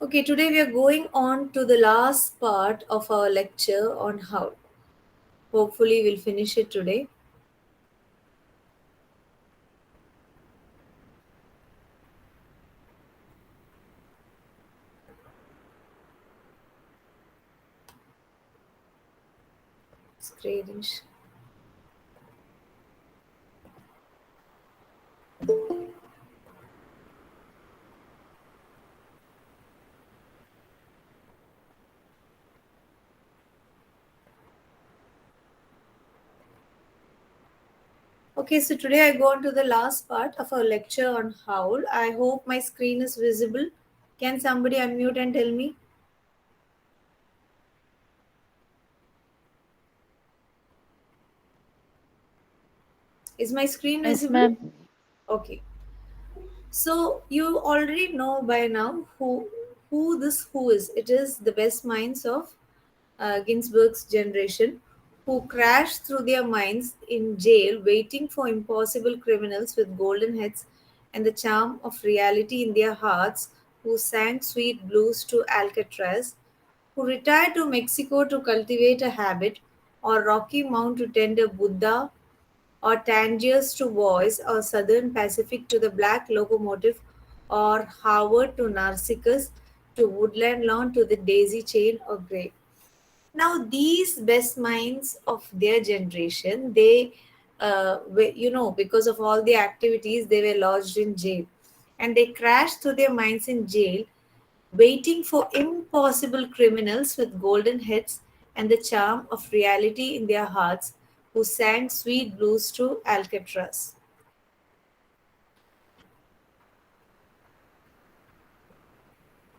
Okay, today we are going on to the last part of our lecture on how. Hopefully, we'll finish it today. Screen. Okay, so today I go on to the last part of our lecture on howl. I hope my screen is visible. Can somebody unmute and tell me? Is my screen Yes, visible? ma'am. Okay. So you already know by now who this who is. It is the best minds of Ginsburg's generation who crashed through their minds in jail, waiting for impossible criminals with golden heads and the charm of reality in their hearts, who sang sweet blues to Alcatraz, who retired to Mexico to cultivate a habit, or Rocky Mount to tend a Buddha, or Tangiers to Boys, or Southern Pacific to the Black Locomotive, or Harvard to Narcissus, to Woodland Lawn to the Daisy Chain or Grave. Now, these best minds of their generation, because of all the activities, they were lodged in jail. And they crashed through their minds in jail, waiting for impossible criminals with golden heads and the charm of reality in their hearts who sang sweet blues to Alcatraz.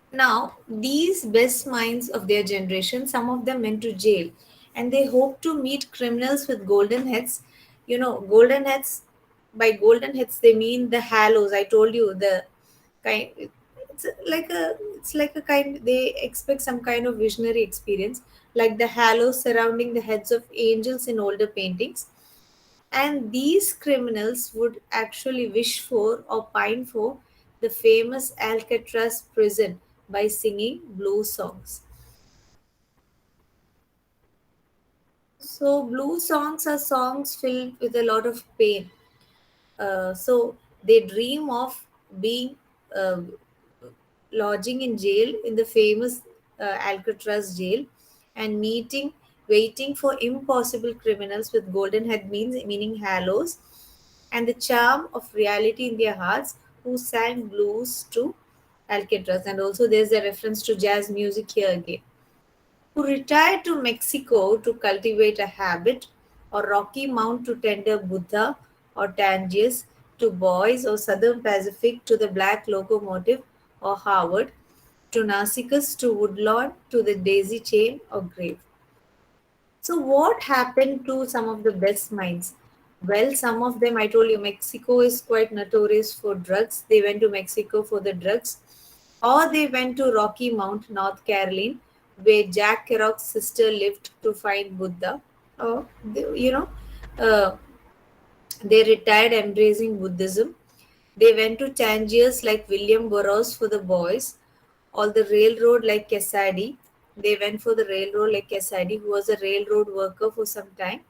Now, these best minds of their generation, some of them went to jail and they hope to meet criminals with golden heads. Golden heads, by golden heads, they mean the halos. I told you the kind. It's like a kind. They expect some kind of visionary experience, like the halos surrounding the heads of angels in older paintings, and these criminals would actually wish for or pine for the famous Alcatraz prison by singing blues songs. So, blues songs are songs filled with a lot of pain. So, they dream of being uh, lodging in jail in the famous Alcatraz jail and waiting for impossible criminals with golden head meaning halos and the charm of reality in their hearts who sang blues to Alcatraz. And also there's a reference to jazz music here again. Who retired to Mexico to cultivate a habit, or Rocky Mount to tender Buddha, or Tangiers to boys, or Southern Pacific to the Black Locomotive, or Harvard, to Narcissus to Woodlawn to the Daisy Chain or Grave. So, what happened to some of the best minds? Well, some of them, I told you, Mexico is quite notorious for drugs. They went to Mexico for the drugs, or they went to Rocky Mount, North Carolina, where Jack Kerouac's sister lived to find Buddha. Or, uh, they retired embracing Buddhism. They went to Tangiers like William Burroughs for the boys, or the railroad like Cassady. They went for the railroad like Cassady, who was a railroad worker for some time.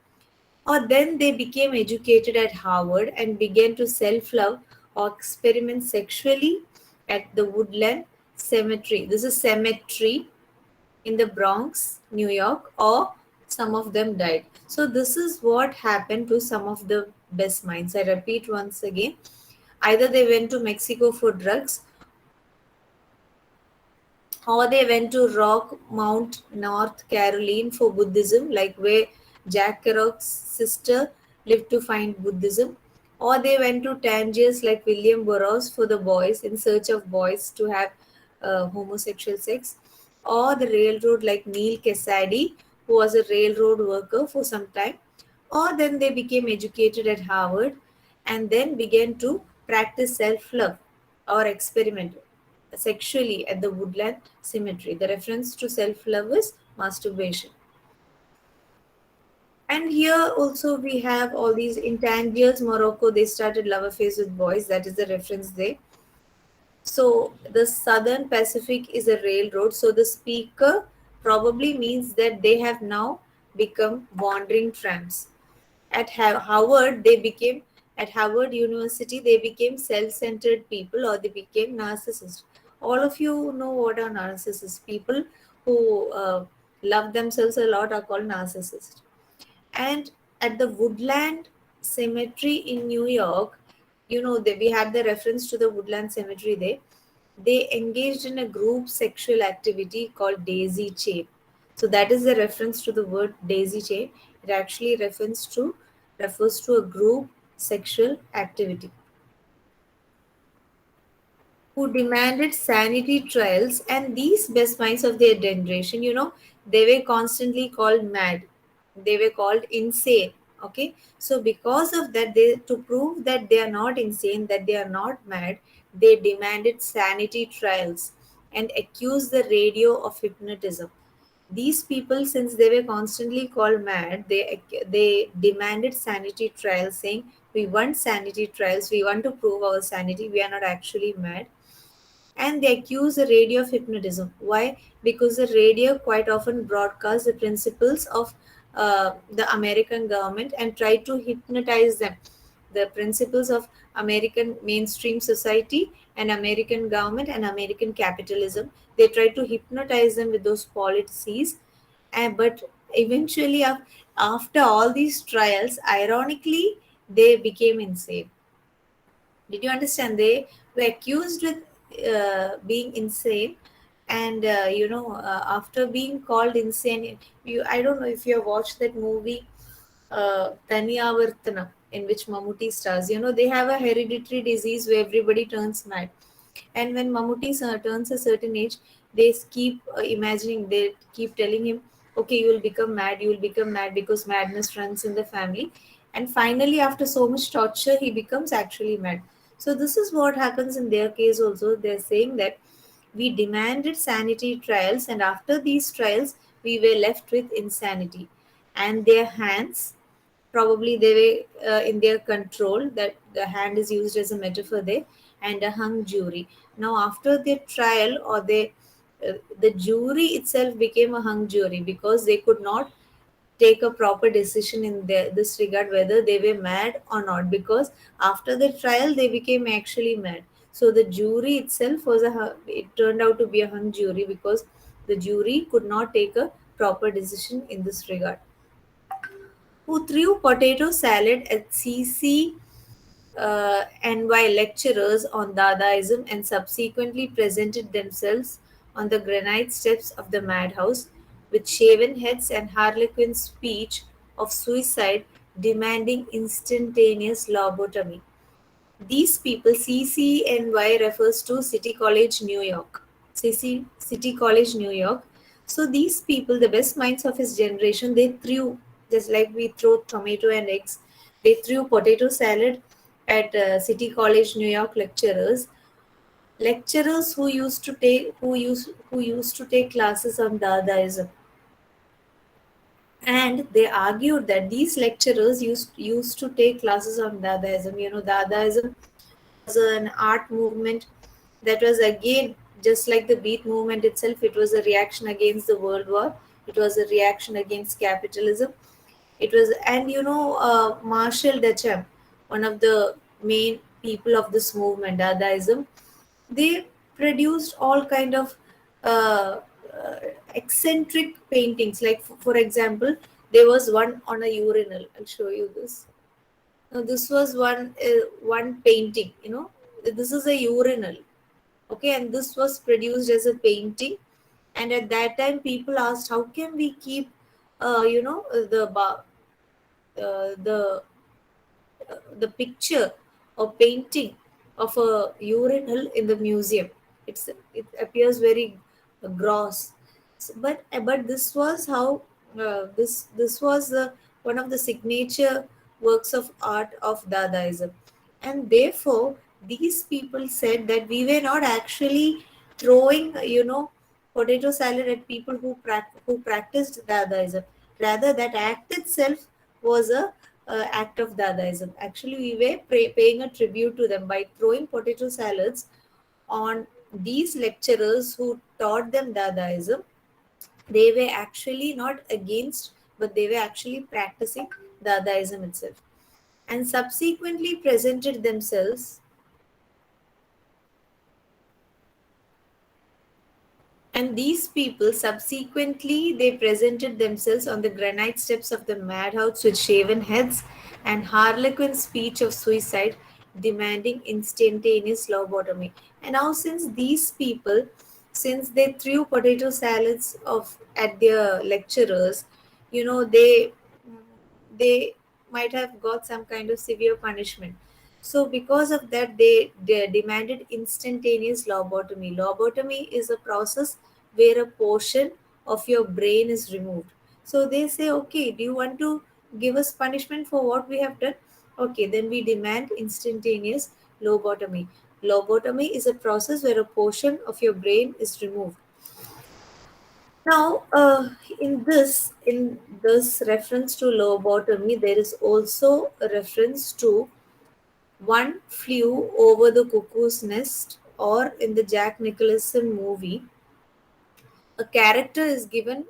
Or then they became educated at Harvard and began to self love or experiment sexually at the Woodland Cemetery. This is cemetery in the Bronx, New York, or some of them died. So, this is what happened to some of the best minds. I repeat once again, either they went to Mexico for drugs, or they went to Rock Mount, North Carolina for Buddhism, like where Jack Kerouac's sister lived to find Buddhism, or they went to Tangiers like William Burroughs for the boys in search of boys to have homosexual sex, or the railroad like Neil Cassady, who was a railroad worker for some time, or then they became educated at Harvard and then began to practice self love or experiment sexually at the Woodland Cemetery. The reference to self love is masturbation. And here also we have all these in Tangiers, Morocco. They started love affairs with boys. That is the reference there. So the Southern Pacific is a railroad. So the speaker probably means that they have now become wandering tramps. At Howard, they became at Howard University, they became self-centered people, or they became narcissists. All of you know what are narcissists. People who love themselves a lot are called narcissists. And at the Woodland Cemetery in New York, we have the reference to the Woodland Cemetery there. They engaged in a group sexual activity called daisy chain. So that is the reference to the word daisy chain. It actually refers to a group sexual activity, who demanded sanity trials. And these best minds of their generation, they were constantly called mad, they were called insane. Okay, so because of that, they, to prove that they are not insane, that they are not mad, they demanded sanity trials and accused the radio of hypnotism. These people, since they were constantly called mad, they demanded sanity trials, saying, we want sanity trials, we want to prove our sanity, we are not actually mad. And they accuse the radio of hypnotism. Why? Because the radio quite often broadcasts the principles of the American government and try to hypnotize them. The principles of American mainstream society and American government and American capitalism. They try to hypnotize them with those policies. And but eventually, after all these trials, ironically, they became insane. Did you understand? They were accused with being insane, and after being called insane, I don't know if you have watched that movie, Taniyavartana, in which Mammootty stars. They have a hereditary disease where everybody turns mad. And when Mammootty turns a certain age, they keep imagining, they keep telling him, okay, you will become mad, you will become mad, because madness runs in the family. And finally, after so much torture, he becomes actually mad. So, this is what happens in their case also. They're saying that we demanded sanity trials, and after these trials, we were left with insanity. And their hands, probably they were in their control, that the hand is used as a metaphor there, and a hung jury. Now after their trial, or the jury itself became a hung jury, because they could not take a proper decision in this regard, whether they were mad or not, because after the trial they became actually mad. So the jury itself it turned out to be a hung jury, because the jury could not take a proper decision in this regard. Who threw potato salad at CCNY lecturers on Dadaism and subsequently presented themselves on the granite steps of the madhouse with shaven heads and harlequin speech of suicide, demanding instantaneous lobotomy. These people, CCNY refers to City College, New York. City College, New York. So these people, the best minds of his generation, they threw, just like we throw tomato and eggs, they threw potato salad at City College, New York lecturers who used to take classes on Dadaism. And they argued that these lecturers used to take classes on Dadaism. Dadaism was an art movement that was, again, just like the beat movement itself. It was a reaction against the World War. It was a reaction against capitalism. It was, and Marshall Duchamp, one of the main people of this movement, Dadaism, they produced all kind of uh, uh, eccentric paintings. Like, for example, there was one on a urinal. I'll show you this. Now, this was one painting. This is a urinal. Okay, and this was produced as a painting. And at that time, people asked, how can we keep, the picture or painting of a urinal in the museum? It appears very gross. But this was how, this was one of the signature works of art of Dadaism. And therefore, these people said that we were not actually throwing, potato salad at people who practiced Dadaism. Rather, that act itself was a act of Dadaism. Actually, we were paying a tribute to them by throwing potato salads on these lecturers who taught them Dadaism. They were actually not against, but they were actually practicing Dadaism itself, and subsequently presented themselves. And these people subsequently they presented themselves on the granite steps of the madhouse with shaven heads and harlequin speech of suicide, demanding instantaneous lobotomy. And now, since these people, since they threw potato salads of at their lecturers, you know they might have got some kind of severe punishment. So because of that, they demanded instantaneous lobotomy. Lobotomy is a process where a portion of your brain is removed. So they say, okay, do you want to give us punishment for what we have done? Okay, then we demand instantaneous lobotomy. Lobotomy is a process where a portion of your brain is removed. Now, in this reference to lobotomy, there is also a reference to One Flew Over the Cuckoo's Nest, or in the Jack Nicholson movie, a character is given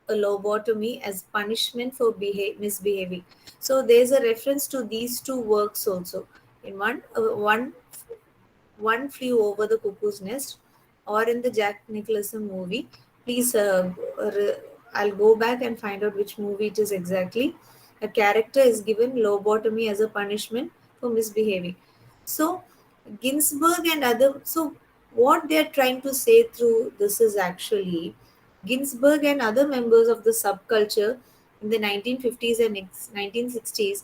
a lobotomy as punishment for misbehaving. So there's a reference to these two works also. In one Flew Over the Cuckoo's Nest, or in the Jack Nicholson movie. Please, I'll go back and find out which movie it is exactly. A character is given lobotomy as a punishment for misbehaving. So, Ginsburg and other. So, what they are trying to say through this is actually Ginsburg and other members of the subculture in the 1950s and 1960s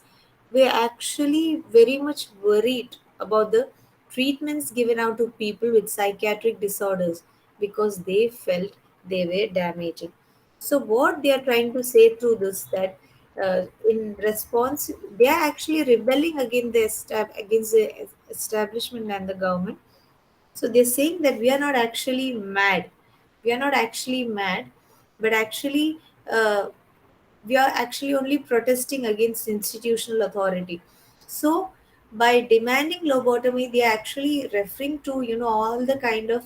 were actually very much worried about the treatments given out to people with psychiatric disorders because they felt they were damaging. So what they are trying to say through this, that in response they are actually rebelling against the establishment and the government. So they're saying that we are not actually mad. We are not actually mad, but actually we are actually only protesting against institutional authority. So by demanding lobotomy, they are actually referring to, all the kind of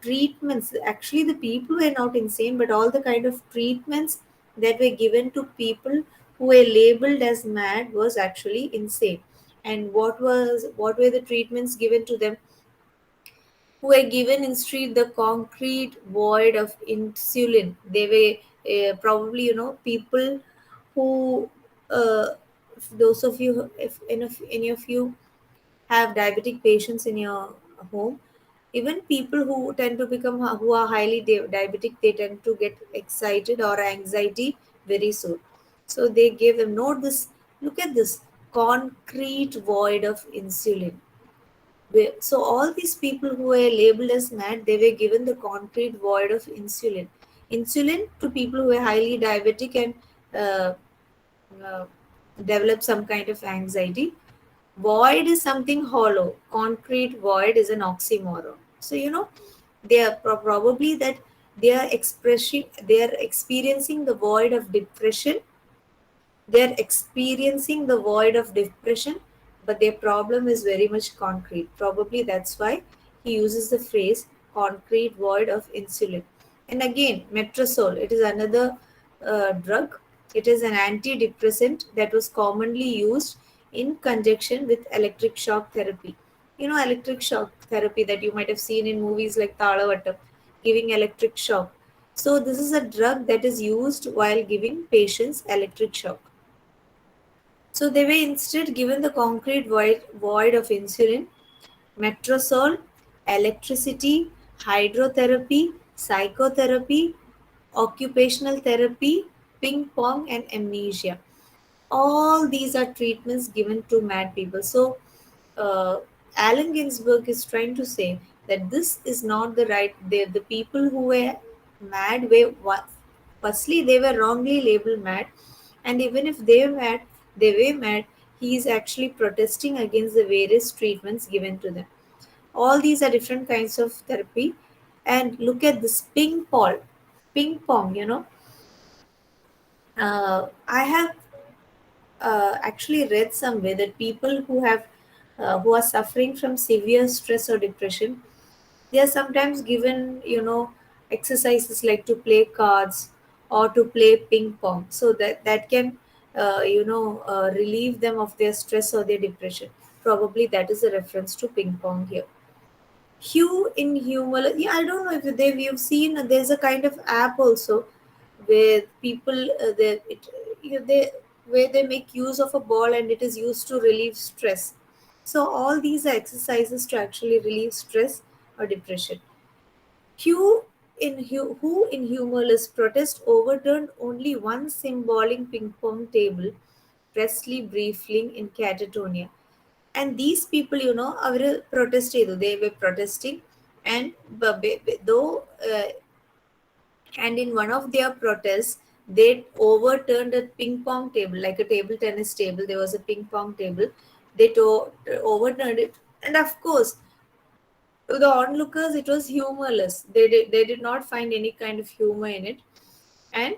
treatments. Actually, the people were not insane, but all the kind of treatments that were given to people who were labeled as mad was actually insane. And what were the treatments given to them? Who were given instead the concrete void of insulin. They were probably, people who, if those of you, if any of you have diabetic patients in your home, even people who tend to become, who are highly diabetic, they tend to get excited or anxiety very soon. So they gave them, note this, look at this, concrete void of insulin. So all these people who were labeled as mad, they were given the concrete void of insulin. Insulin to people who are highly diabetic and uh, uh, develop some kind of anxiety. Void is something hollow. Concrete void is an oxymoron. So they are probably that they are experiencing the void of depression. They're experiencing the void of depression, but their problem is very much concrete. Probably that's why he uses the phrase concrete void of insulin. And again, metrosol, it is another drug. It is an antidepressant that was commonly used in conjunction with electric shock therapy. Electric shock therapy that you might have seen in movies like Talavattam, giving electric shock. So, this is a drug that is used while giving patients electric shock. So they were instead given the concrete void of insulin, metrosol, electricity, hydrotherapy, psychotherapy, occupational therapy, ping pong, and amnesia. All these are treatments given to mad people. So uh, Allen Ginsberg is trying to say that this is not the right. The people who were mad firstly they were wrongly labeled mad, and even if they were mad. He is actually protesting against the various treatments given to them. All these are different kinds of therapy, and look at this ping pong. I have actually read somewhere that people who have who are suffering from severe stress or depression, they are sometimes given, exercises like to play cards or to play ping pong, so that can, relieve them of their stress or their depression. Probably that is a reference to ping pong here. Hue in humor. Yeah, I don't know if you've seen. There's a kind of app also where people they where they make use of a ball and it is used to relieve stress. So all these are exercises to actually relieve stress or depression. Who in humorless protest overturned only one symbolic ping pong table, Presley briefly in Catatonia. And these people, are protesting. They were protesting, and though, and in one of their protests, they overturned a ping pong table, like a table tennis table. There was a ping pong table. Overturned it, and of course, to the onlookers, it was humorless. They did not find any kind of humor in it, and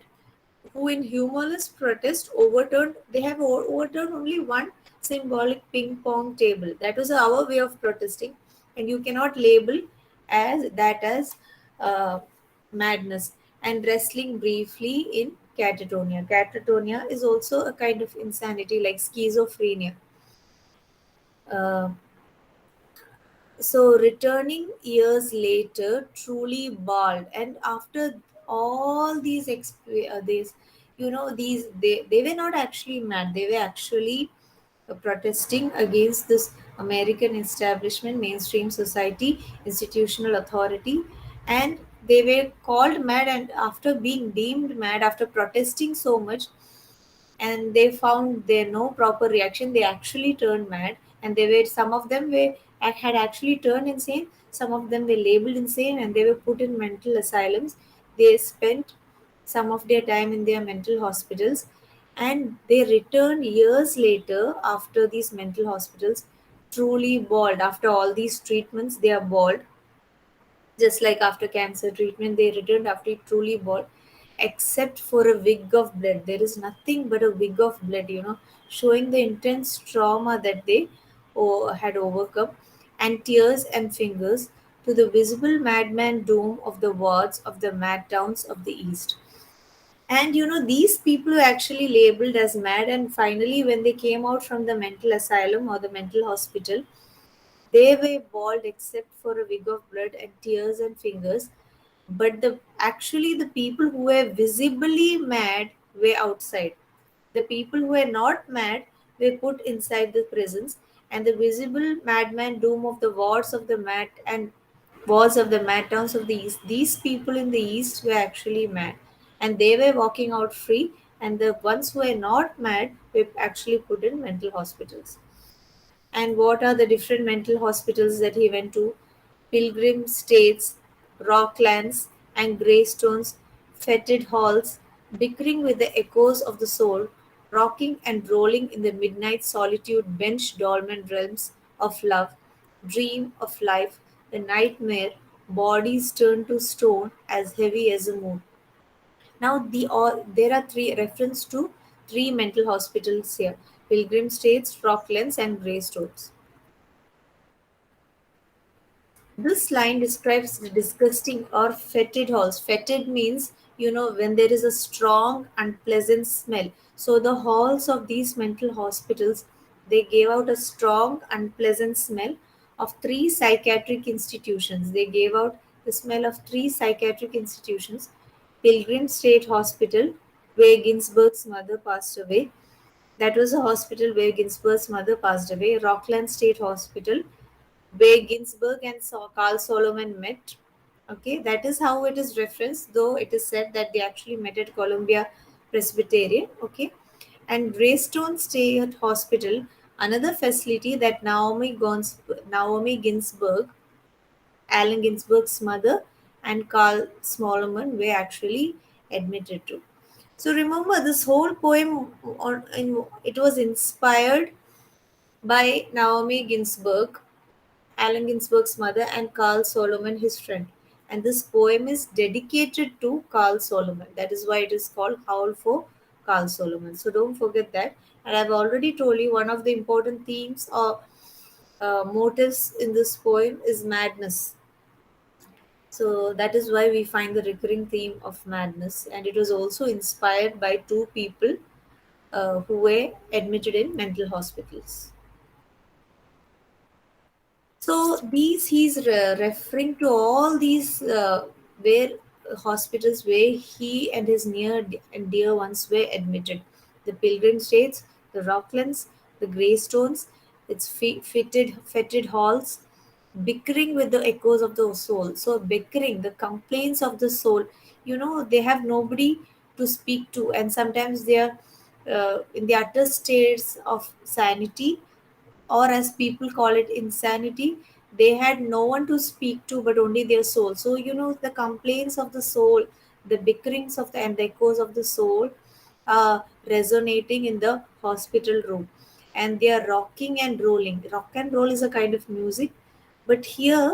who in humorless protest overturned only one symbolic ping pong table. That was our way of protesting, and you cannot label as uh, madness. And wrestling briefly in catatonia. Catatonia is also a kind of insanity like schizophrenia. Uh, so returning years later, truly bald, and after all these, they were not actually mad. They were actually protesting against this American establishment, mainstream society, institutional authority, and they were called mad. And after being deemed mad, after protesting so much, and they found there no proper reaction, they actually turned mad. And they were some of them were had actually turned insane. Some of them were labeled insane and they were put in mental asylums. They spent some of their time in their mental hospitals, and they returned years later after these mental hospitals, truly bald. After all these treatments, they are bald. Just like after cancer treatment, they returned after truly bald, except for a wig of blood. There is nothing but a wig of blood, showing the intense trauma that they had overcome, and tears and fingers to the visible madman doom of the wards of the mad towns of the East. And these people were actually labeled as mad, and finally, when they came out from the mental asylum or the mental hospital, they were bald except for a wig of blood and tears and fingers. But the people who were visibly mad were outside. The people who were not mad were put inside the prisons, and the visible madman doom of the wards of the mad and wards of the mad towns of the east. These people in the east were actually mad, and they were walking out free. And the ones who were not mad were actually put in mental hospitals. And what are the different mental hospitals that he went to? Pilgrim States, Rocklands, and Greystones, fetid halls, bickering with the echoes of the soul, rocking and rolling in the midnight solitude, bench dolmen realms of love, dream of life, the nightmare, bodies turned to stone as heavy as a moon. Now, there are three reference to three mental hospitals here: Pilgrim States, Rocklands, and Greystones. This line describes the disgusting or fetid halls. Fetid means, when there is a strong, unpleasant smell. So the halls of these mental hospitals, they gave out a strong, unpleasant smell of three psychiatric institutions. They gave out the smell of three psychiatric institutions: Pilgrim State Hospital, where Ginsburg's mother passed away. That was a hospital where Ginsburg's mother passed away. Rockland State Hospital, where Ginsburg and Carl Solomon met. Okay, that is how it is referenced, though it is said that they actually met at Columbia Presbyterian. Okay, and Greystone State Hospital, another facility that Naomi Ginsburg, Allen Ginsburg's mother, and Carl Solomon were actually admitted to. So remember, this whole poem, it was inspired by Naomi Ginsburg, Allen Ginsberg's mother, and Carl Solomon, his friend. And this poem is dedicated to Carl Solomon. That is why it is called Howl for Carl Solomon. So don't forget that. And I've already told you one of the important themes motives in this poem is madness. So that is why we find the recurring theme of madness, and it was also inspired by two people who were admitted in mental hospitals. So these he's referring to all these where hospitals where he and his near and dear ones were admitted. The Pilgrim States, the Rocklands, the Greystones, its fetid halls, bickering with the echoes of the soul. So bickering, the complaints of the soul. You know, they have nobody to speak to, and sometimes they are in the utter states of sanity, or as people call it, insanity. They had no one to speak to but only their soul. So you know, the complaints of the soul, the bickerings of the and the echoes of the soul are resonating in the hospital room, and they are rocking and rolling. Rock and roll is a kind of music, but here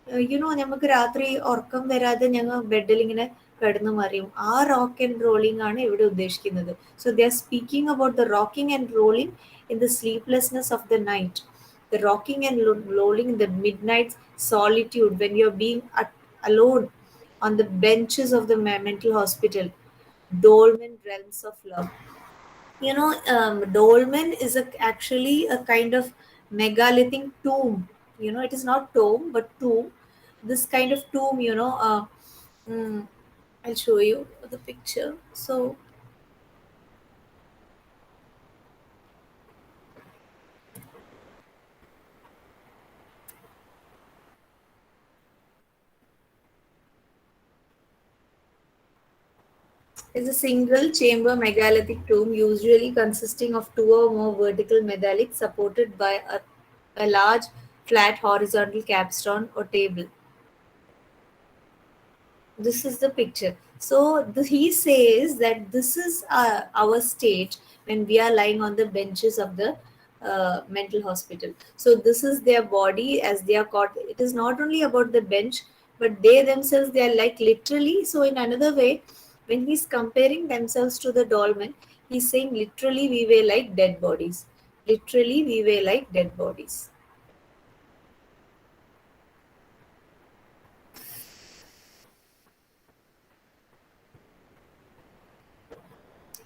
നമുക്ക് രാത്രി ഉറക്കം വരാതെ ഞങ്ങൾ ബെഡിൽ ഇങ്ങനെ കിടന്നു മറിയും. ആ റോക്ക് ആൻഡ് റോളിംഗ് ആണ് ഇവിടെ ഉദ്ദേശിക്കുന്നത്. So they are speaking about the rocking and rolling in the sleeplessness of the night, the rocking and rolling in the midnight solitude when you're being alone on the benches of the mental hospital, dolmen realms of love. Dolmen is actually a kind of megalithic tomb. It is not tomb but tomb. This kind of tomb, mm, I'll show you the picture. So is a single chamber megalithic tomb, usually consisting of two or more vertical megaliths supported by a large flat horizontal capstone or table. This is the picture. So he says that this is our state when we are lying on the benches of the mental hospital. So this is their body as they are caught. It is not only about the bench, but they themselves, they are like literally. So in another way, when he's comparing themselves to the dolmen, he's saying literally we were like dead bodies. Literally we were like dead bodies.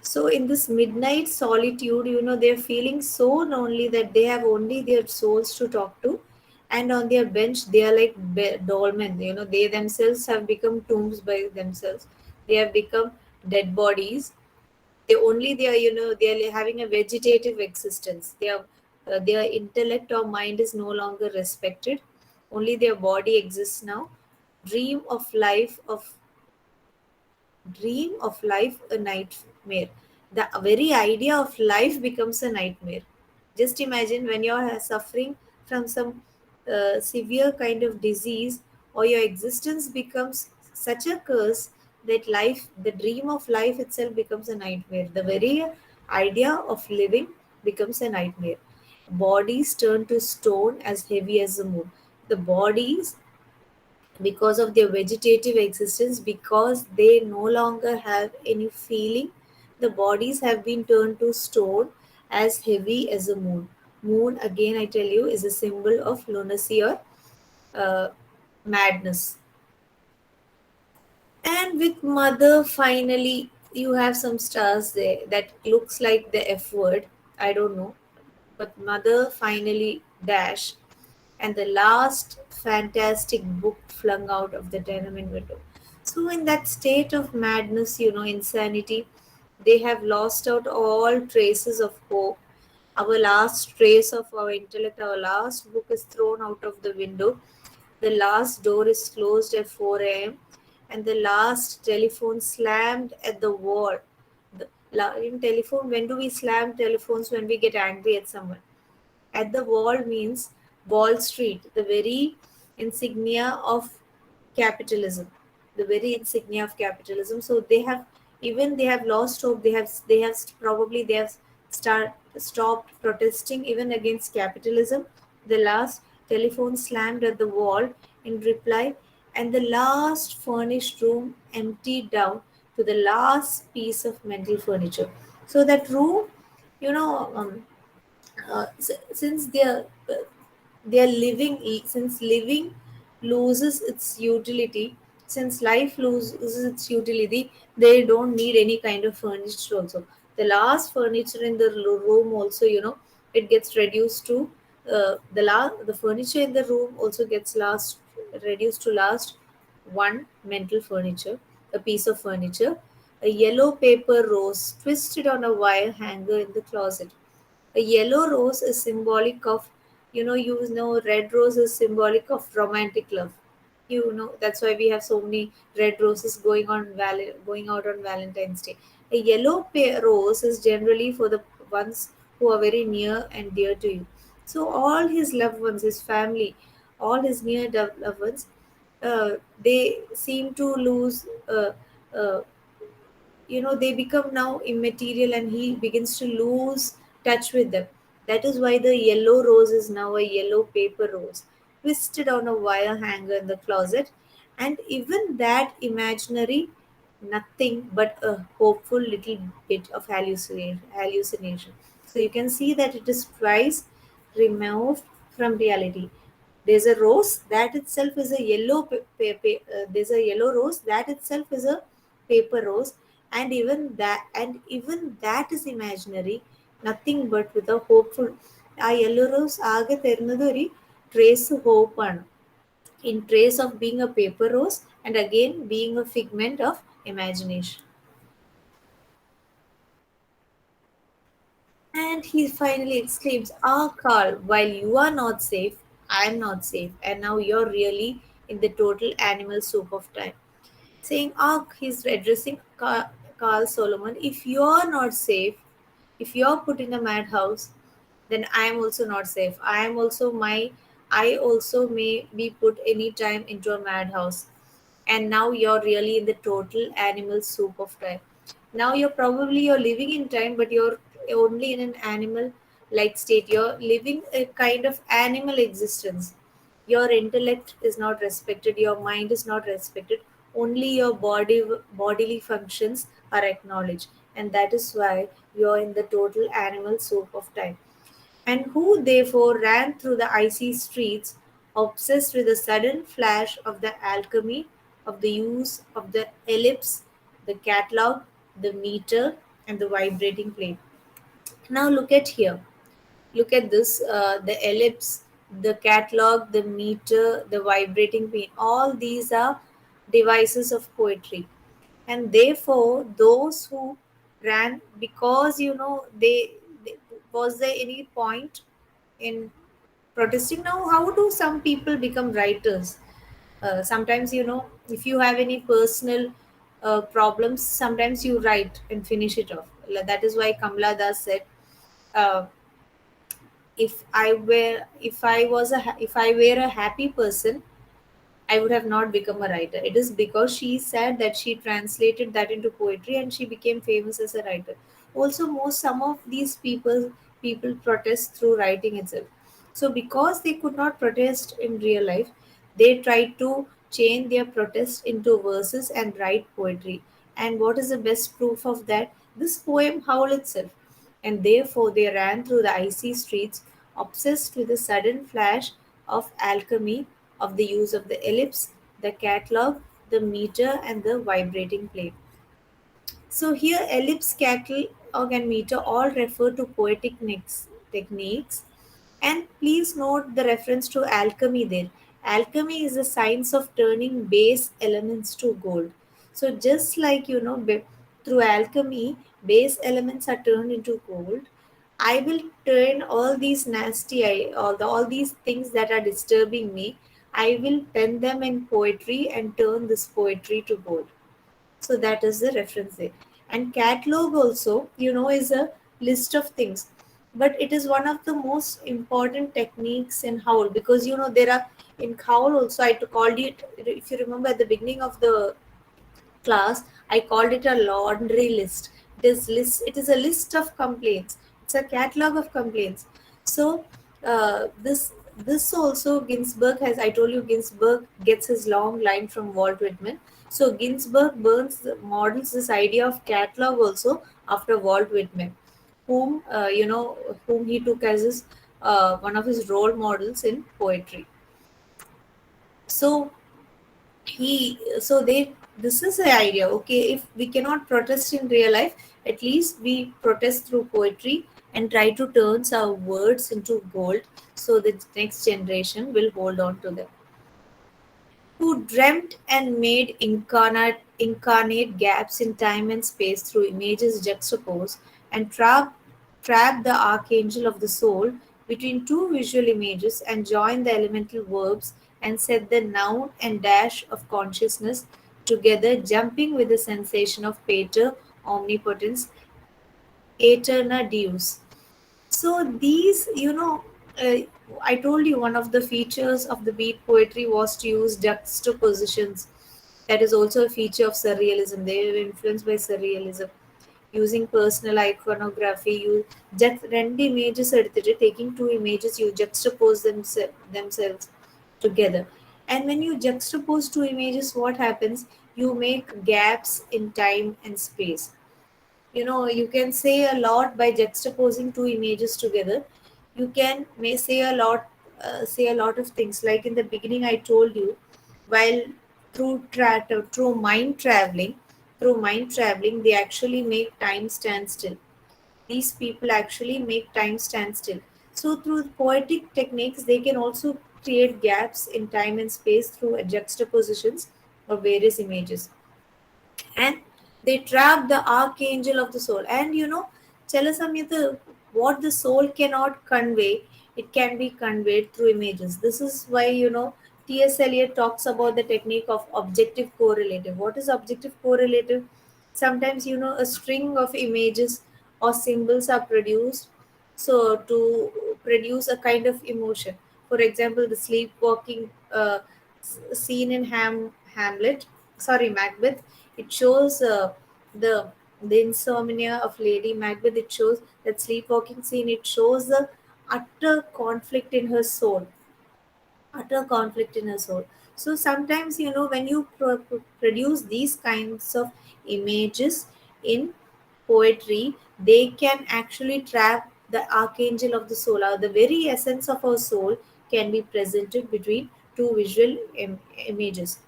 So in this midnight solitude, they're feeling so lonely that they have only their souls to talk to. And on their bench, they are like dolmen. They themselves have become tombs by themselves. They have become dead bodies. They are having a vegetative existence. Their intellect or mind is no longer respected. Only their body exists now. Dream of life of Dream of life a nightmare. The very idea of life becomes a nightmare. Just imagine when you're suffering from some severe kind of disease, or your existence becomes such a curse that the dream of life itself becomes a nightmare. The very idea of living becomes a nightmare. Bodies turn to stone as heavy as the moon. The bodies, because of their vegetative existence, because they no longer have any feeling, the bodies have been turned to stone as heavy as a moon. Moon, again, I tell you, is a symbol of lunacy or uh, madness. And with mother, finally, you have some stars there that looks like the F word. I don't know. But mother finally dash. And the last fantastic book flung out of the tenement window. So, in that state of madness, insanity, they have lost out all traces of hope. Our last trace of our intellect, our last book is thrown out of the window. The last door is closed at 4 a.m. and the last telephone slammed at the wall. In telephone, when do we slam telephones? When we get angry at someone. At the wall means Wall Street, the very insignia of capitalism, the very insignia of capitalism. So they have lost hope. They have probably they have stopped protesting even against capitalism. The last telephone slammed at the wall in reply, and the last furnished room emptied down to the last piece of mental furniture. So that room, you know. Since they are They are living, since living loses its utility, since life loses its utility, they don't need any kind of furniture also. The last furniture in the room also, it gets reduced to the furniture in the room also gets last reduced to last one mental furniture, a piece of furniture, a yellow paper rose twisted on a wire hanger in the closet. A yellow rose is symbolic of, red rose is symbolic of romantic love. That's why we have so many red roses going out on Valentine's Day. A yellow rose is generally for the ones who are very near and dear to you. So all his loved ones, his family, all his loved ones, they seem to lose. Uh, they become now immaterial, and he begins to lose touch with them. That is why the yellow rose is now a yellow paper rose, twisted on a wire hanger in the closet. And even that imaginary, nothing but a hopeful little bit of hallucination. So you can see that it is twice removed from reality. There's a rose that itself is a yellow there's a yellow rose that itself is a paper rose, and even that is imaginary, nothing but with a hopeful. ആ yellow rose ആകെ തരുന്നത് ഒരു trace ഹോപ്പാണ്, in trace of being a paper rose and again being a figment of imagination. And he finally exclaims, "Ah, Carl, while you are not safe, I am not safe, and now you're really in the total animal soup of time." Saying, "Ah," he's addressing Carl Solomon, "if you're not safe, if you're put in a madhouse, then I am also not safe. I also may be put any time into a madhouse, and now you're really in the total animal soup of time. Now you're living in time, but you're only in an animal like state. You're living a kind of animal existence. Your intellect is not respected, your mind is not respected, only your bodily functions are acknowledged, and that is why you're in the total animal soup of time." And who therefore ran through the icy streets, obsessed with the sudden flash of the alchemy of the use of the ellipse, the catalog, the meter, and the vibrating plate. Now look at here. Look at this, the ellipse, the catalog, the meter, the vibrating plate. All these are devices of poetry. And therefore, those who ran, because they was there any point in protesting? Now how do some people become writers? Sometimes, if you have any personal problems, sometimes you write and finish it off. That is why Kamala Das said, uh, if I were a happy person, I would have not become a writer. It is because she said that she translated that into poetry and she became famous as a writer. Also, some of these people protest through writing itself. So because they could not protest in real life, they tried to change their protest into verses and write poetry. And what is the best proof of that? This poem Howl itself. And therefore they ran through the icy streets, obsessed with the sudden flash of alchemy of the use of the ellipse, the catalog, the meter, and the vibrating plate. So here, ellipse, catalog, and meter all refer to poetic techniques. And please note the reference to alchemy there. Alchemy is the science of turning base elements to gold. So just like, through alchemy, base elements are turned into gold. I will turn all these all these things that are disturbing me. I will pen them in poetry and turn this poetry to gold. So that is the reference there. And catalog also, is a list of things. But it is one of the most important techniques in Howl, because there are in Howl also, called it, if you remember at the beginning of the class, I called it a laundry list. It is a list of complaints. It's a catalog of complaints. So this also, Ginsberg, has I told you, Ginsberg gets his long line from Walt Whitman. So Ginsberg models this idea of catalog also after Walt Whitman, whom whom he took as his one of his role models in poetry. So they this is the idea. Okay, if we cannot protest in real life, at least we protest through poetry and try to turn our words into gold, so the next generation will hold on to them. Who dreamt and made incarnate gaps in time and space through images juxtaposed, and trapped the archangel of the soul between two visual images, and joined the elemental verbs and set the noun and dash of consciousness together, jumping with the sensation of pater omnipotence aeterna deus. So these, uh, I told you one of the features of the beat poetry was to use juxtapositions. That is also a feature of surrealism. They were influenced by surrealism. Using personal iconography, you just രണ്ട് images എടുത്തിട്ട് taking two images, you juxtapose themselves together. And when you juxtapose two images, what happens? You make gaps in time and space. You can say a lot by juxtaposing two images together. You can may say a lot of things. Like in the beginning I told you, while through mind traveling, they actually make time stand still. These people actually make time stand still. So through poetic techniques, they can also create gaps in time and space through juxtapositions of various images. And they trap the archangel of the soul. And Chalasamyata, what the soul cannot convey, it can be conveyed through images. This is why T.S. Eliot talks about the technique of objective correlative. What is objective correlative? Sometimes a string of images or symbols are produced so to produce a kind of emotion. For example, the sleepwalking scene in Hamlet, sorry, Macbeth. It shows the the insomnia of Lady Macbeth. It shows that sleepwalking scene. It shows the utter conflict in her soul, utter conflict in her soul. So sometimes, when you produce these kinds of images in poetry, they can actually trap the archangel of the soul, or the very essence of our soul can be presented between two visual images,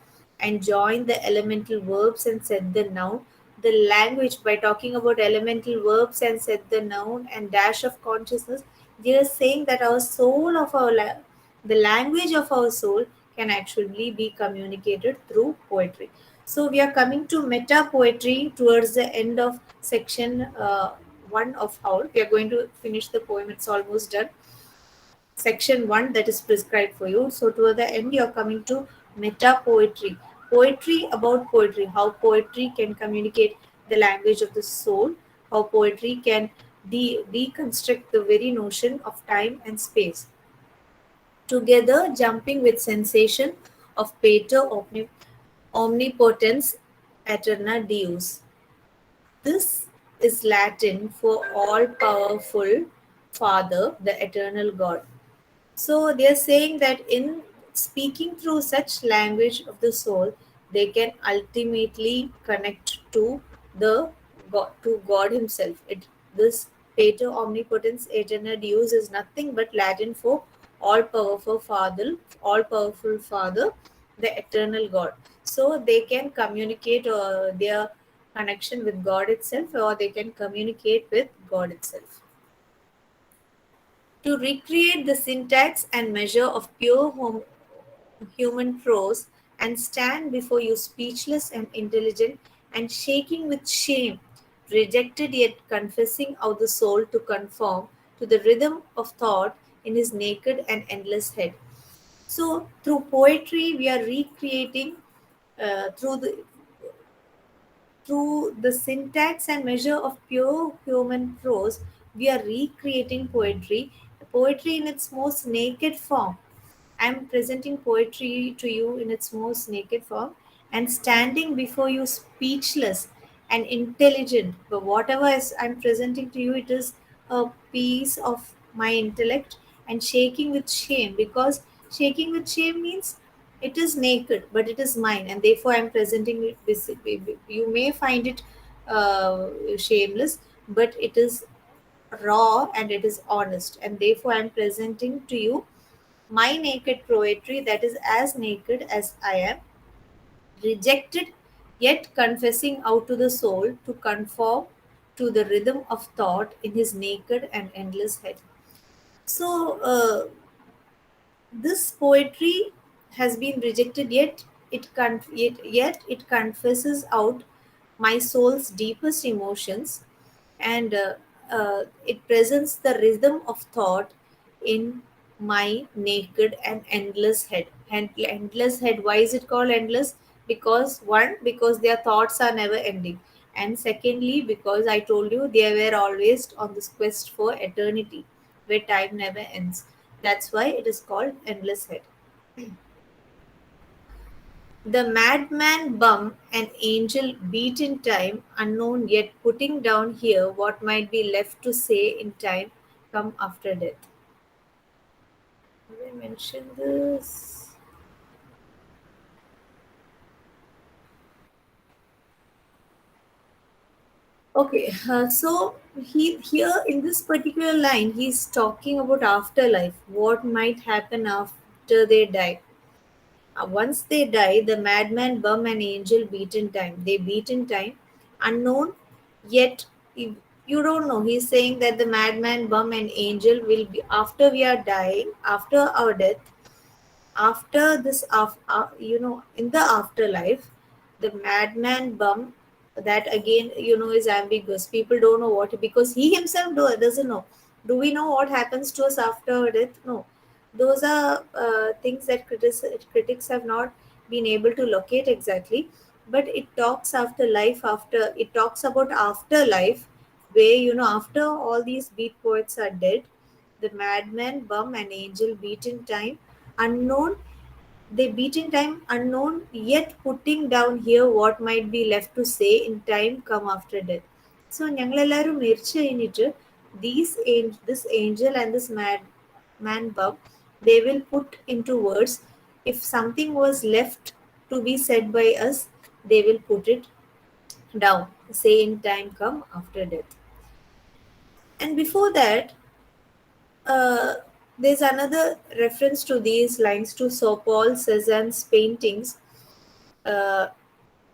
and join the elemental verbs and set the noun. The language, by talking about elemental verbs and set the noun and dash of consciousness, they are saying that our soul of the language of our soul can actually be communicated through poetry. So we are coming to meta poetry towards the end of section one of Howl. We are going to finish the poem. It's almost done. Section one that is prescribed for you. So toward the end, you are coming to meta poetry. Poetry about poetry. How poetry can communicate the language of the soul. How poetry can deconstruct the very notion of time and space, together jumping with sensation of pater omnipotens aeterna deus. This is Latin for all powerful Father, the eternal God. So they are saying that in speaking through such language of the soul, they can ultimately connect to the God Himself. This Pater Omnipotens Aeterna Deus is nothing but Latin for all powerful Father, the eternal God. So they can communicate their connection with God itself, or they can communicate with God itself. To recreate the syntax and measure of pure human prose, and stand before you speechless and intelligent and shaking with shame, rejected yet confessing out the soul to conform to the rhythm of thought in his naked and endless head. So, through poetry, we are recreating through the syntax and measure of pure human prose, we are recreating poetry in its most naked form. I'm presenting poetry to you in its most naked form, and standing before you speechless and intelligent. But whatever I'm presenting to you, it is a piece of my intellect, and shaking with shame, because shaking with shame means it is naked, but it is mine, and therefore I'm presenting it. You may find it shameless, but it is. raw and it is honest. And therefore, I'm presenting to you my naked poetry that is as naked as I am, rejected yet confessing out to the soul to conform to the rhythm of thought in his naked and endless head. So, this poetry has been rejected, yet it confesses out my soul's deepest emotions, and it presents the rhythm of thought in my naked and endless head. And endless head, why is it called endless? Because one, because their thoughts are never ending, and secondly, because I told you they were always on this quest for eternity where time never ends. That's why it is called endless head. The madman bum an angel beat in time, unknown yet putting down here what might be left to say in time come after death. Did I mention this? Okay, so he here in this particular line he's talking about afterlife, what might happen after they die. Once they die, the madman, bum, and angel beat in time. They beat in time, unknown, yet you you don't know. He's saying that the madman, bum, and angel will be after we are dying, after our death, after this in the afterlife, the madman bum, that again is ambiguous. People don't know what, because he himself doesn't know. Do we know what happens to us after death? No. Those are things that critics have not been able to locate exactly. But it talks after life, after it talks about afterlife, where after all these beat poets are dead, the madman, bum, and angel beat in time, unknown. They beat in time, unknown, yet putting down here what might be left to say in time come after death. So ഞങ്ങളെല്ലാവരും മരിച്ചു കഴിഞ്ഞിട്ട് this angel and this man bum, they will put into words. If something was left to be said by us, they will put it down, say in time come after death. And before that, uh, there's another reference to these lines to Sir Paul Cézanne's paintings. uh,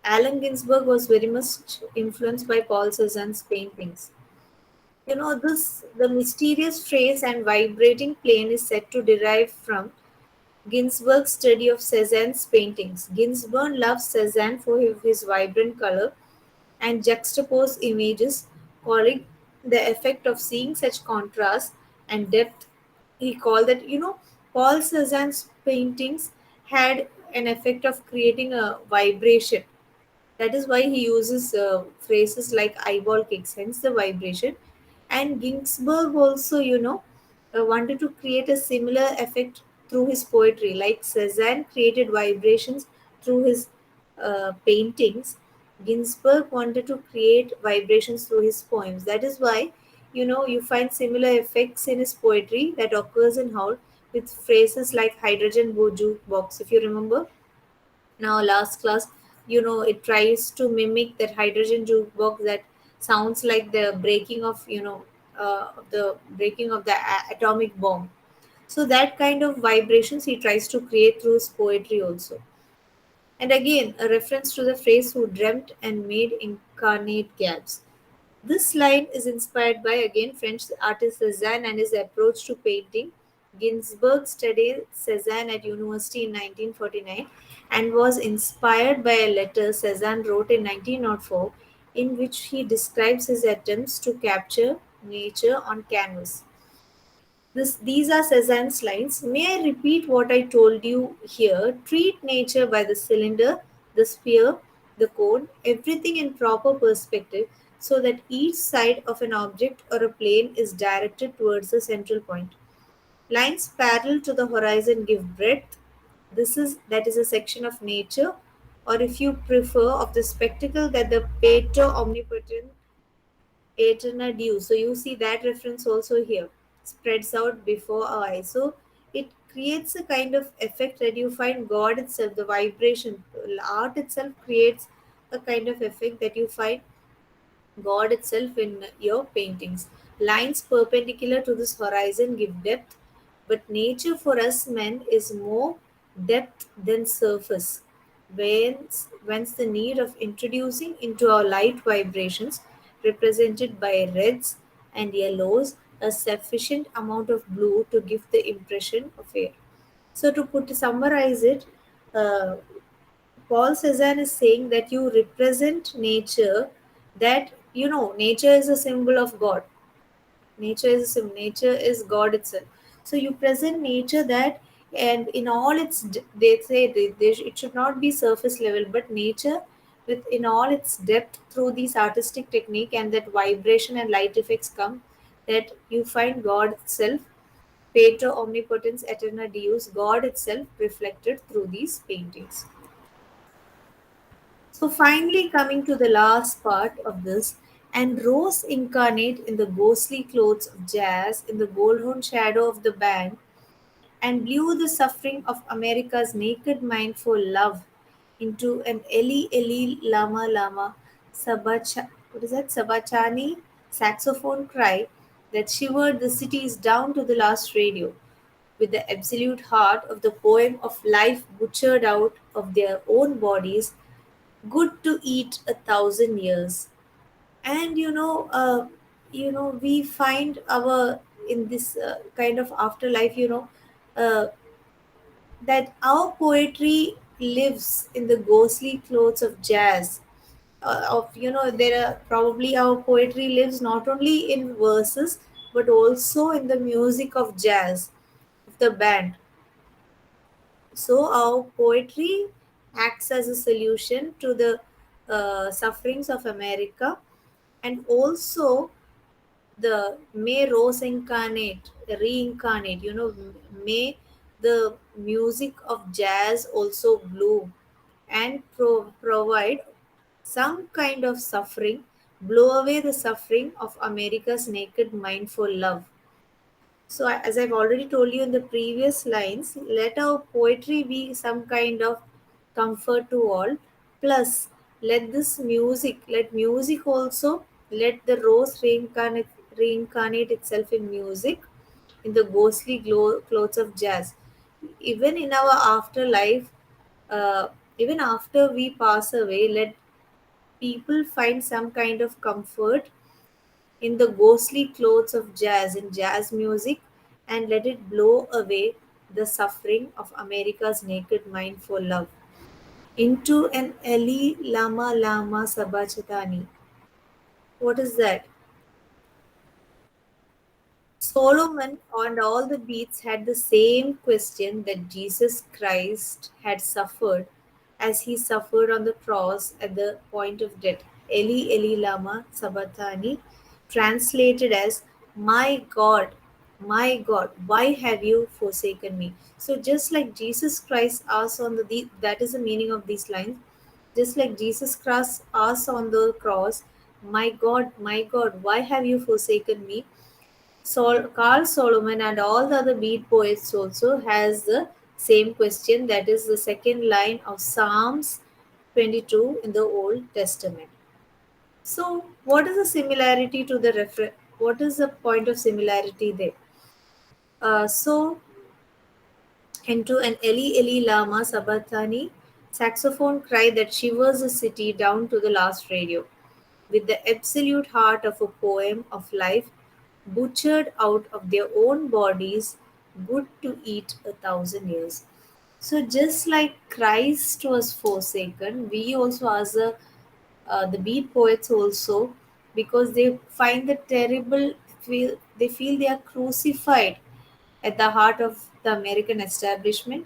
Allen Ginsberg was very much influenced by Paul Cézanne's paintings. This the mysterious phrase and vibrating plane is said to derive from Ginsberg's study of Cézanne's paintings. Ginsberg loved Cézanne for his vibrant color and juxtapose images, calling the effect of seeing such contrast and depth. He called that, Paul Cézanne's paintings had an effect of creating a vibration. That is why he uses phrases like eyeball kicks, hence the vibration. And Ginsberg also, wanted to create a similar effect through his poetry. Like Cezanne created vibrations through his paintings, Ginsberg wanted to create vibrations through his poems. That is why, you find similar effects in his poetry that occurs in Howl with phrases like hydrogen jukebox, if you remember. Now last class, it tries to mimic that hydrogen jukebox that sounds like the breaking of the atomic bomb. So that kind of vibrations he tries to create through his poetry also. And again, a reference to the phrase who dreamt and made incarnate gaps. This line is inspired by again French artist Cézanne and his approach to painting. Ginsberg studied Cézanne at university in 1949 and was inspired by a letter Cézanne wrote in 1904 in which he describes his attempts to capture nature on canvas. These are Cézanne's lines. May I repeat what I told you here? Treat nature by the cylinder, the sphere, the cone, everything in proper perspective so that each side of an object or a plane is directed towards the central point. Lines parallel to the horizon give breadth. That is a section of nature, or if you prefer, of the spectacle that the Pater omnipotent Eternal dew. So you see that reference also here spreads out before our eyes. So it creates a kind of effect that you find God itself, the vibration, art itself creates a kind of effect that you find God itself in your paintings. Lines perpendicular to this horizon give depth, but nature for us men is more depth than surface. Whence the need of introducing into our light vibrations, represented by reds and yellows, a sufficient amount of blue to give the impression of air. So to summarize it, uh, Paul Cezanne is saying that you represent nature, that nature is a symbol of God. Nature is God itself. So you present nature that, and in all its they say it should not be surface level, but nature with in all its depth through these artistic technique and that vibration and light effects come, that you find God itself, Pater omnipotens aeterna Deus, God itself reflected through these paintings. So, finally, coming to the last part of this, and rose incarnate in the ghostly clothes of jazz, in the golden shadow of the band, and blew the suffering of America's naked mind for love into an Eli Eli Lama Lama what is that? Sabachani saxophone cry that shivered the cities down to the last radio, with the absolute heart of the poem of life butchered out of their own bodies, good to eat 1,000 years. And we find our in this kind of afterlife, uh, that our poetry lives in the ghostly clothes of jazz. Of there are probably our poetry lives not only in verses but also in the music of jazz of the band. So our poetry acts as a solution to the sufferings of America, and also the may rose incarnate, reincarnate. May the music of jazz also bloom and provide some kind of suffering, blow away the suffering of America's naked mind for love. So, as I've already told you in the previous lines, let our poetry be some kind of comfort to all. Plus, let music also, let the rose reincarnate itself in music, in the ghostly clothes of jazz. Even in our afterlife, uh, even after we pass away, let people find some kind of comfort in the ghostly clothes of jazz, in jazz music, and let it blow away the suffering of America's naked mind for love into an Eli Lama Lama Sabachatani. What is that? Solomon and all the beats had the same question that Jesus Christ had suffered as he suffered on the cross at the point of death. Eli Eli Lama Sabachthani, translated as my God, why have you forsaken me? So just like Jesus Christ asked on that is the meaning of these lines. Just like Jesus Christ asked on the cross, my God, why have you forsaken me? Carl Solomon and all the other beat poets also has the same question. That is the second line of Psalms 22 in the Old Testament. So, what is the similarity to the What is the point of similarity there? So, into an Eli Eli Lama Sabatani saxophone cry that shivers the city down to the last radio, with the absolute heart of a poem of life butchered out of their own bodies, good to eat 1,000 years. So just like Christ was forsaken, we also as the beat poets also, because they find the terrible they feel they are crucified at the heart of the American establishment,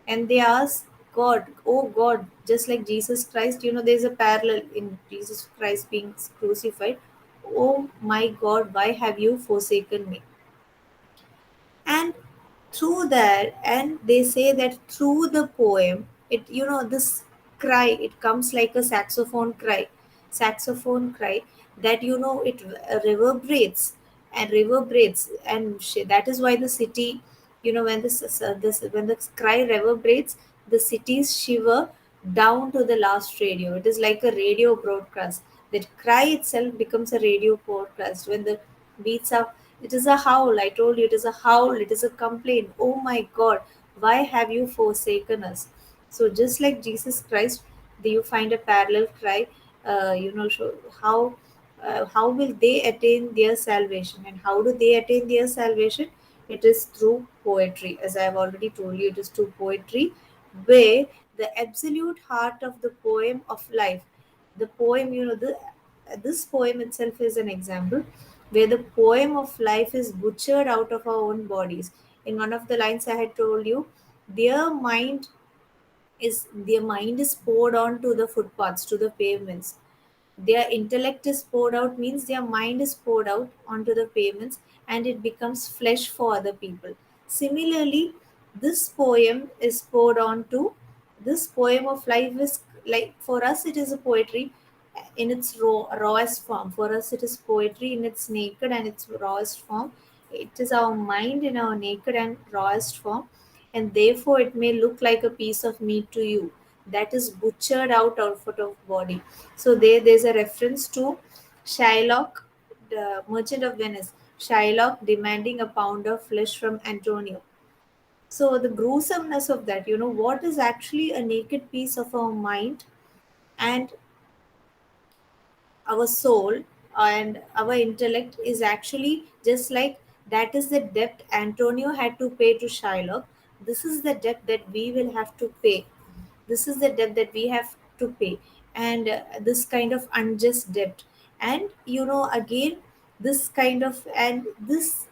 and they ask God, oh God, just like Jesus Christ, there's a parallel in Jesus Christ being crucified. Oh my God, why have you forsaken me? And through that, and they say that through the poem, this cry, it comes like a saxophone cry, that it reverberates and reverberates, and that is why the city, when the cry reverberates, the cities shiver down to the last radio. It is like a radio broadcast. That cry itself becomes a radio broadcast when the beats up. It is a howl. I told you it is a howl. It is a complaint. Oh my God, why have you forsaken us? So just like Jesus Christ, do you find a parallel cry? So how will they attain their salvation, and how do they attain their salvation? It is through poetry, as I have already told you. It is through poetry, where the absolute heart of the poem of life, the poem, this poem itself is an example where the poem of life is butchered out of our own bodies. In one of the lines I had told you, their mind their mind is poured onto the footpaths, to the pavements. Their intellect is poured out, means their mind is poured out onto the pavements, and it becomes flesh for other people. Similarly, this poem is poured onto, this poem of life is like, for us it is a poetry in its rawest form. For us it is poetry in its naked and its rawest form. It is our mind in our naked and rawest form, and therefore it may look like a piece of meat to you that is butchered out of body. So there's a reference to Shylock, the Merchant of Venice. Shylock demanding a pound of flesh from Antonio. So the gruesomeness of that, what is actually a naked piece of our mind and our soul and our intellect is actually just like, that is the debt Antonio had to pay to Shylock. This is the debt that we will have to pay. This is the debt that we have to pay. And this kind of unjust debt. And again, this kind of, and this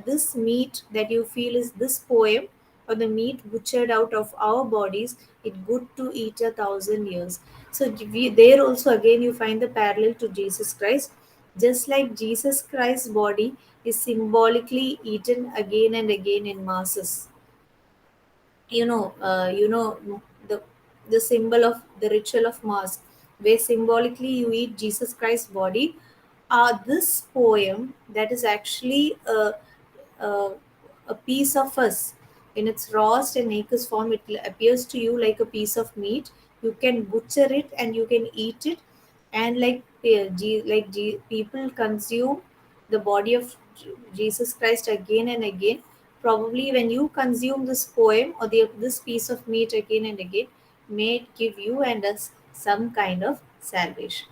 this meat that you feel is this poem, or the meat butchered out of our bodies, it good to eat 1,000 years. So there also again you find the parallel to Jesus Christ. Just like Jesus Christ's body is symbolically eaten again and again in masses. The symbol of the ritual of mass, where symbolically you eat Jesus Christ's body. This poem that is actually a, a piece of us in its rawest and naked form. It appears to you like a piece of meat. You can butcher it and you can eat it, and like people consume the body of Jesus Christ again and again. Probably when you consume this poem or this piece of meat again and again, may it give you and us some kind of salvation.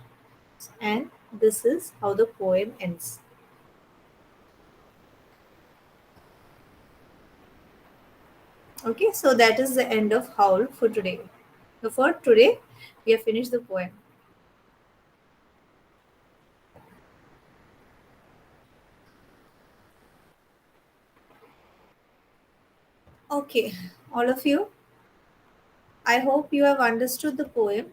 And this is how the poem ends. Okay, so that is the end of Howl for today. So for today, we have finished the poem. Okay, all of you, I hope you have understood the poem